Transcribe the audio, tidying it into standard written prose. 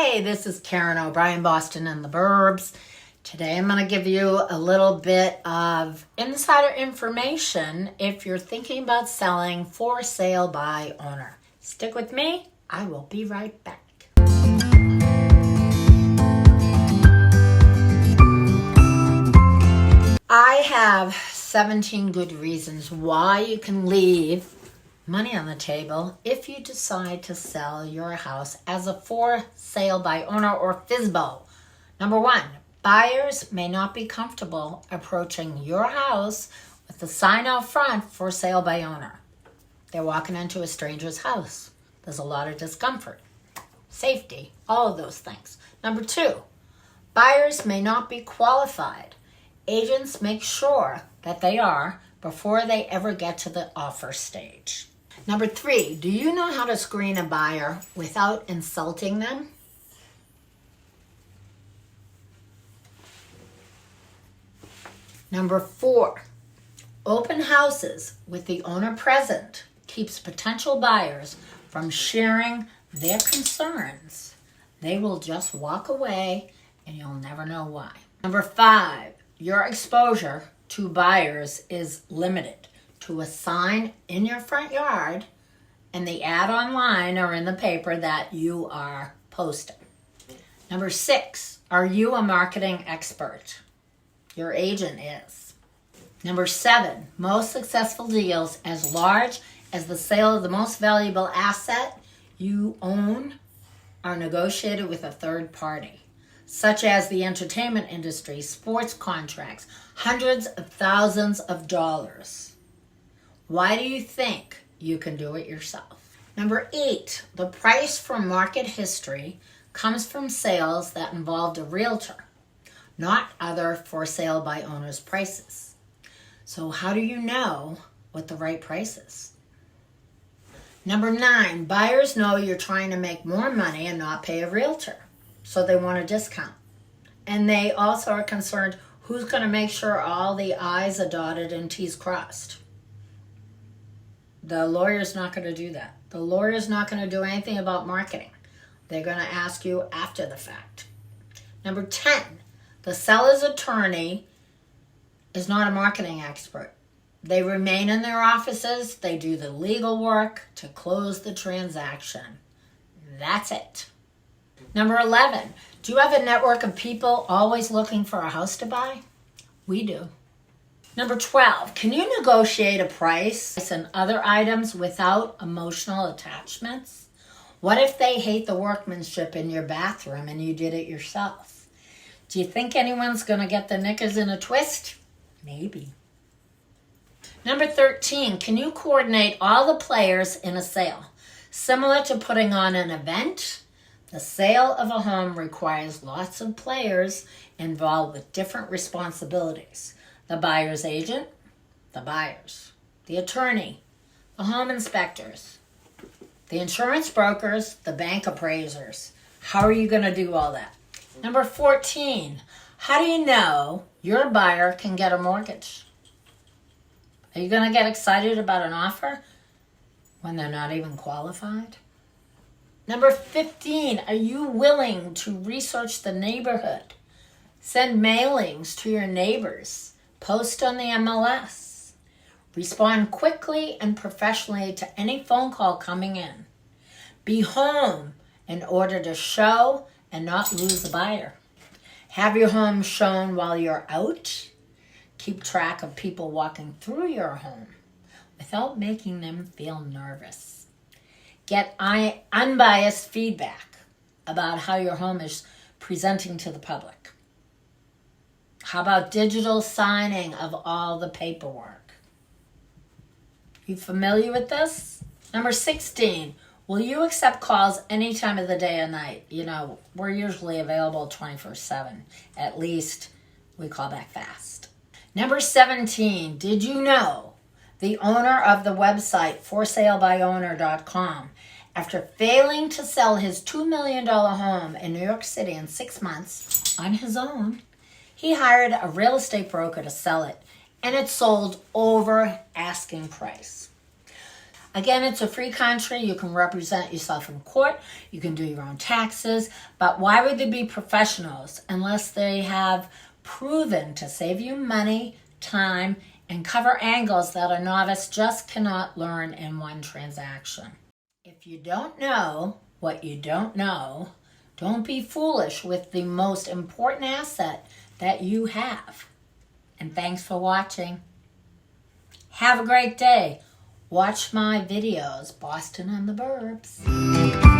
Hey, this is Karen O'Brien, Boston and the Burbs. Today I'm going to give you a little bit of insider information if you're thinking about selling for sale by owner. Stick with me. I will be right back. I have 17 good reasons why you can leave money on the table if you decide to sell your house as a for sale by owner or FSBO. Number one, buyers may not be comfortable approaching your house with the sign out front for sale by owner. They're walking into a stranger's house. There's a lot of discomfort, safety, all of those things. Number two, buyers may not be qualified. Agents make sure that they are before they ever get to the offer stage. Number three, do you know how to screen a buyer without insulting them? Number four, open houses with the owner present keeps potential buyers from sharing their concerns. They will just walk away and you'll never know why. Number five, your exposure to buyers is limited to a sign in your front yard and the ad online or in the paper that you are posting. Number six, are you a marketing expert? Your agent is. Number seven, most successful deals as large as the sale of the most valuable asset you own are negotiated with a third party, such as the entertainment industry, sports contracts, hundreds of thousands of dollars. Why do you think you can do it yourself? Number eight, the price from market history comes from sales that involved a realtor, not other for sale by owners prices. So how do you know what the right price is? Number nine, buyers know you're trying to make more money and not pay a realtor, so they want a discount. And they also are concerned who's going to make sure all the I's are dotted and T's crossed. The lawyer's not going to do that. The lawyer's not going to do anything about marketing. They're going to ask you after the fact. Number 10, the seller's attorney is not a marketing expert. They remain in their offices. They do the legal work to close the transaction. That's it. Number 11, do you have a network of people always looking for a house to buy? We do. Number 12, can you negotiate a price and other items without emotional attachments? What if they hate the workmanship in your bathroom and you did it yourself? Do you think anyone's going to get the knickers in a twist? Maybe. Number 13, can you coordinate all the players in a sale? Similar to putting on an event, the sale of a home requires lots of players involved with different responsibilities. The buyer's agent, the buyers, the attorney, the home inspectors, the insurance brokers, the bank appraisers. How are you going to do all that? Number 14, how do you know your buyer can get a mortgage? Are you going to get excited about an offer when they're not even qualified? Number 15, are you willing to research the neighborhood? Send mailings to your neighbors. Post on the MLS. Respond quickly and professionally to any phone call coming in. Be home in order to show and not lose a buyer. Have your home shown while you're out. Keep track of people walking through your home without making them feel nervous. Get unbiased feedback about how your home is presenting to the public. How about digital signing of all the paperwork? You familiar with this? Number 16, will you accept calls any time of the day or night? You know, we're usually available 24/7. At least we call back fast. Number 17, did you know the owner of the website forsalebyowner.com, after failing to sell his $2 million home in New York City in 6 months on his own, he hired a real estate broker to sell it, and it sold over asking price. Again, it's a free country. You can represent yourself in court. You can do your own taxes. But why would they be professionals unless they have proven to save you money, time, and cover angles that a novice just cannot learn in one transaction? If you don't know what you don't know, don't be foolish with the most important asset that you have. And thanks for watching. Have a great day. Watch my videos, Boston and the Burbs.